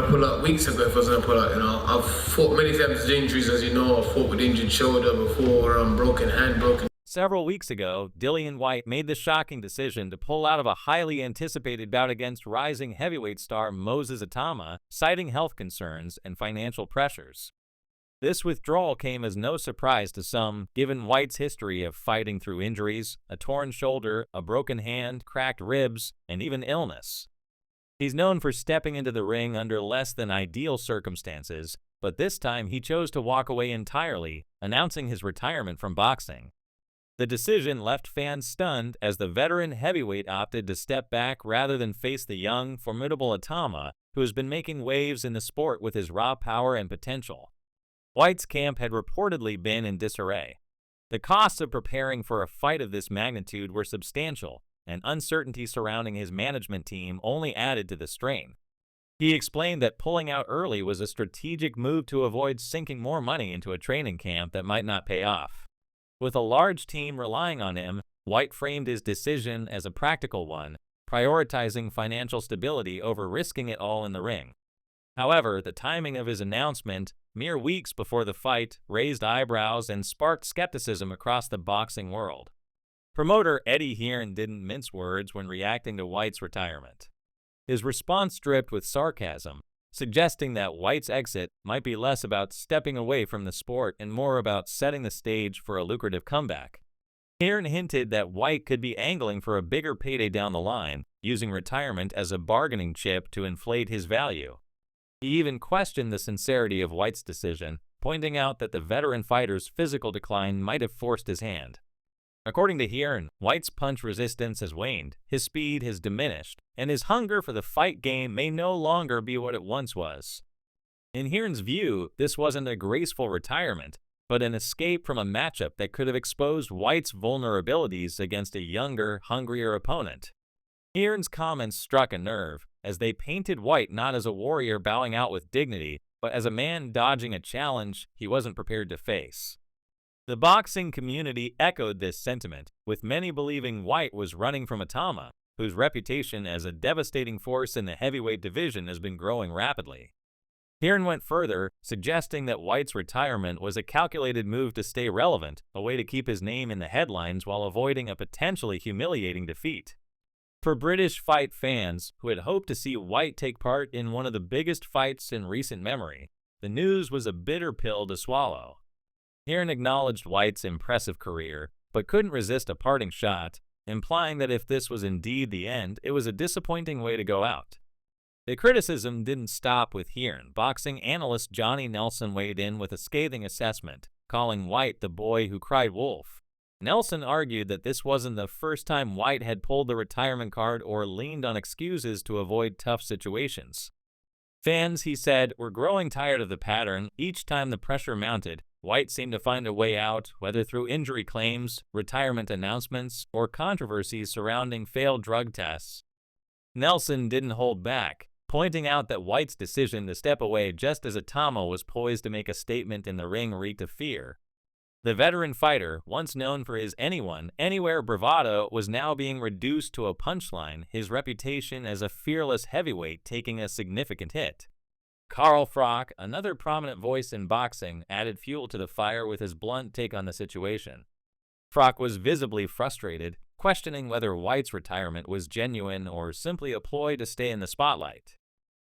pull out weeks ago if I was gonna pull out. I've fought many times with injuries, as you know. I fought with injured shoulder before, broken hand, broken. Several weeks ago, Dillian Whyte made the shocking decision to pull out of a highly anticipated bout against rising heavyweight star Moses Itauma, citing health concerns and financial pressures. This withdrawal came as no surprise to some, given Whyte's history of fighting through injuries, a torn shoulder, a broken hand, cracked ribs, and even illness. He's known for stepping into the ring under less than ideal circumstances, but this time he chose to walk away entirely, announcing his retirement from boxing. The decision left fans stunned as the veteran heavyweight opted to step back rather than face the young, formidable Itauma, who has been making waves in the sport with his raw power and potential. Whyte's camp had reportedly been in disarray. The costs of preparing for a fight of this magnitude were substantial, and uncertainty surrounding his management team only added to the strain. He explained that pulling out early was a strategic move to avoid sinking more money into a training camp that might not pay off. With a large team relying on him, Whyte framed his decision as a practical one, prioritizing financial stability over risking it all in the ring. However, the timing of his announcement, mere weeks before the fight, raised eyebrows and sparked skepticism across the boxing world. Promoter Eddie Hearn didn't mince words when reacting to Whyte's retirement. His response dripped with sarcasm, suggesting that Whyte's exit might be less about stepping away from the sport and more about setting the stage for a lucrative comeback. Hearn hinted that Whyte could be angling for a bigger payday down the line, using retirement as a bargaining chip to inflate his value. He even questioned the sincerity of Whyte's decision, pointing out that the veteran fighter's physical decline might have forced his hand. According to Hearn, Whyte's punch resistance has waned, his speed has diminished, and his hunger for the fight game may no longer be what it once was. In Hearn's view, this wasn't a graceful retirement, but an escape from a matchup that could have exposed Whyte's vulnerabilities against a younger, hungrier opponent. Hearn's comments struck a nerve, as they painted Whyte not as a warrior bowing out with dignity, but as a man dodging a challenge he wasn't prepared to face. The boxing community echoed this sentiment, with many believing Whyte was running from Itauma, whose reputation as a devastating force in the heavyweight division has been growing rapidly. Hearn went further, suggesting that Whyte's retirement was a calculated move to stay relevant, a way to keep his name in the headlines while avoiding a potentially humiliating defeat. For British fight fans, who had hoped to see Whyte take part in one of the biggest fights in recent memory, the news was a bitter pill to swallow. Hearn acknowledged Whyte's impressive career, but couldn't resist a parting shot, implying that if this was indeed the end, it was a disappointing way to go out. The criticism didn't stop with Hearn. Boxing analyst Johnny Nelson weighed in with a scathing assessment, calling Whyte the boy who cried wolf. Nelson argued that this wasn't the first time Whyte had pulled the retirement card or leaned on excuses to avoid tough situations. Fans, he said, were growing tired of the pattern. Each time the pressure mounted, Whyte seemed to find a way out, whether through injury claims, retirement announcements, or controversies surrounding failed drug tests. Nelson didn't hold back, pointing out that Whyte's decision to step away just as Itauma was poised to make a statement in the ring reeked of fear. The veteran fighter, once known for his anyone, anywhere bravado, was now being reduced to a punchline, his reputation as a fearless heavyweight taking a significant hit. Carl Froch, another prominent voice in boxing, added fuel to the fire with his blunt take on the situation. Froch was visibly frustrated, questioning whether Whyte's retirement was genuine or simply a ploy to stay in the spotlight.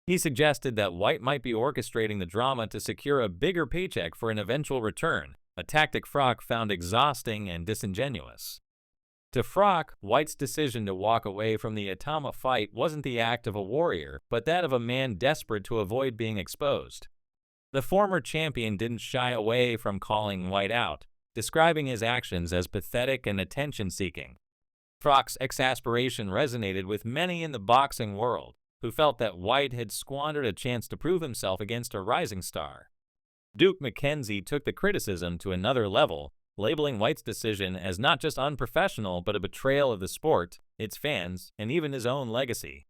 He suggested that Whyte might be orchestrating the drama to secure a bigger paycheck for an eventual return, a tactic Froch found exhausting and disingenuous. To Froch, Whyte's decision to walk away from the Itauma fight wasn't the act of a warrior, but that of a man desperate to avoid being exposed. The former champion didn't shy away from calling Whyte out, describing his actions as pathetic and attention-seeking. Froch's exasperation resonated with many in the boxing world, who felt that Whyte had squandered a chance to prove himself against a rising star. Duke McKenzie took the criticism to another level, labeling Whyte's decision as not just unprofessional but a betrayal of the sport, its fans, and even his own legacy.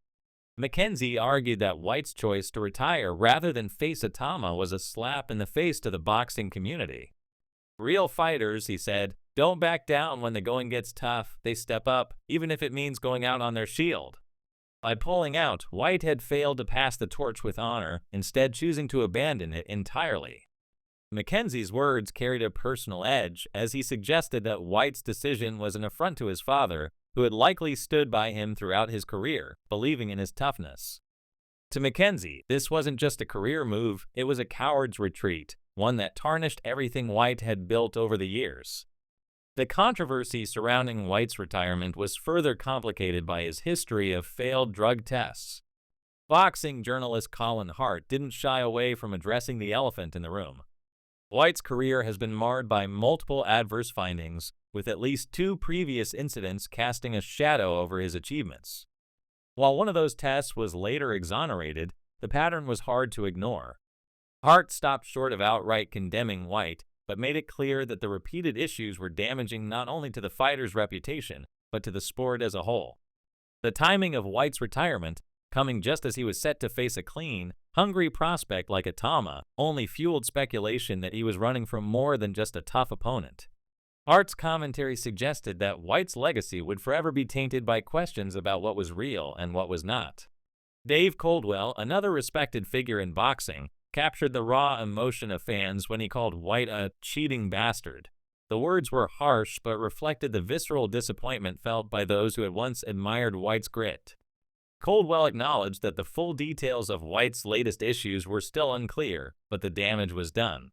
McKenzie argued that Whyte's choice to retire rather than face Itauma was a slap in the face to the boxing community. Real fighters, he said, don't back down when the going gets tough, they step up, even if it means going out on their shield. By pulling out, Whyte had failed to pass the torch with honor, instead choosing to abandon it entirely. Mackenzie's words carried a personal edge, as he suggested that Whyte's decision was an affront to his father, who had likely stood by him throughout his career, believing in his toughness. To Mackenzie, this wasn't just a career move, it was a coward's retreat, one that tarnished everything Whyte had built over the years. The controversy surrounding Whyte's retirement was further complicated by his history of failed drug tests. Boxing journalist Colin Hart didn't shy away from addressing the elephant in the room. Whyte's career has been marred by multiple adverse findings, with at least 2 previous incidents casting a shadow over his achievements. While one of those tests was later exonerated, the pattern was hard to ignore. Hart stopped short of outright condemning Whyte, but made it clear that the repeated issues were damaging not only to the fighter's reputation, but to the sport as a whole. The timing of Whyte's retirement, coming just as he was set to face a clean, hungry prospect like Itauma, only fueled speculation that he was running from more than just a tough opponent. Hart's commentary suggested that Whyte's legacy would forever be tainted by questions about what was real and what was not. Dave Coldwell, another respected figure in boxing, captured the raw emotion of fans when he called Whyte a cheating bastard. The words were harsh but reflected the visceral disappointment felt by those who had once admired Whyte's grit. Coldwell acknowledged that the full details of Whyte's latest issues were still unclear, but the damage was done.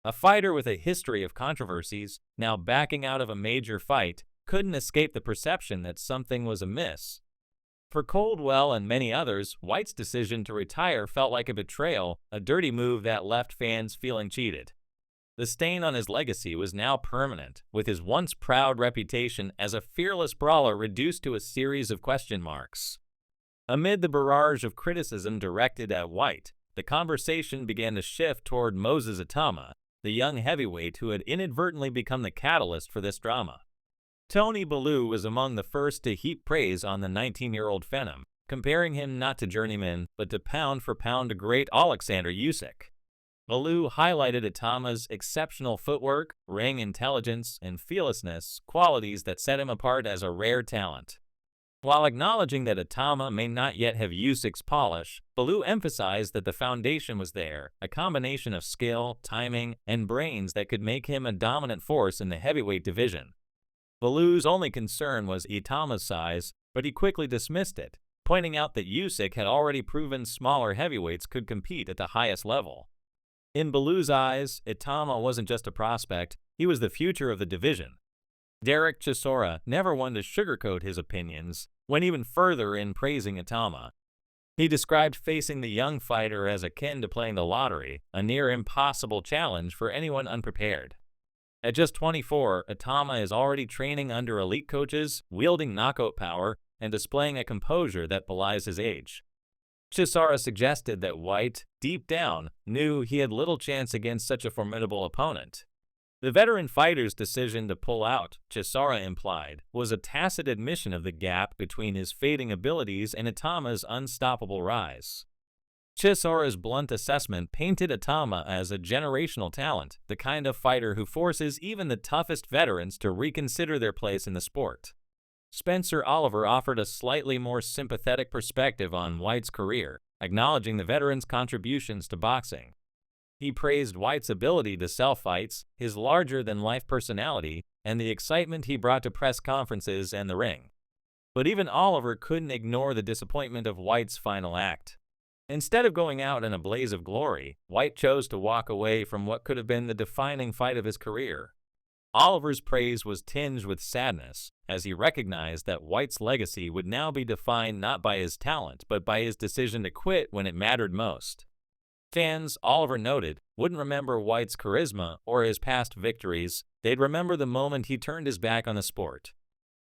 A fighter with a history of controversies, now backing out of a major fight, couldn't escape the perception that something was amiss. For Coldwell and many others, Whyte's decision to retire felt like a betrayal, a dirty move that left fans feeling cheated. The stain on his legacy was now permanent, with his once proud reputation as a fearless brawler reduced to a series of question marks. Amid the barrage of criticism directed at Whyte, the conversation began to shift toward Moses Itauma, the young heavyweight who had inadvertently become the catalyst for this drama. Tony Bellew was among the first to heap praise on the 19-year-old Phenom, comparing him not to journeyman, but to pound-for-pound great Alexander Usyk. Bellew highlighted Itauma's exceptional footwork, ring intelligence, and fearlessness, qualities that set him apart as a rare talent. While acknowledging that Itauma may not yet have Usyk's polish, Bellew emphasized that the foundation was there, a combination of skill, timing, and brains that could make him a dominant force in the heavyweight division. Bellew's only concern was Itauma's size, but he quickly dismissed it, pointing out that Usyk had already proven smaller heavyweights could compete at the highest level. In Bellew's eyes, Itauma wasn't just a prospect, he was the future of the division. Derek Chisora never one to sugarcoat his opinions, went even further in praising Itauma. He described facing the young fighter as akin to playing the lottery, a near impossible challenge for anyone unprepared. At just 24, Itauma is already training under elite coaches, wielding knockout power, and displaying a composure that belies his age. Chisora suggested that Whyte, deep down, knew he had little chance against such a formidable opponent. The veteran fighter's decision to pull out, Chisora implied, was a tacit admission of the gap between his fading abilities and Itauma's unstoppable rise. Chisora's blunt assessment painted Itauma as a generational talent, the kind of fighter who forces even the toughest veterans to reconsider their place in the sport. Spencer Oliver offered a slightly more sympathetic perspective on Whyte's career, acknowledging the veteran's contributions to boxing. He praised Whyte's ability to sell fights, his larger-than-life personality, and the excitement he brought to press conferences and the ring. But even Oliver couldn't ignore the disappointment of Whyte's final act. Instead of going out in a blaze of glory, Whyte chose to walk away from what could have been the defining fight of his career. Oliver's praise was tinged with sadness, as he recognized that Whyte's legacy would now be defined not by his talent, but by his decision to quit when it mattered most. Fans, Oliver noted, wouldn't remember Whyte's charisma or his past victories, they'd remember the moment he turned his back on the sport.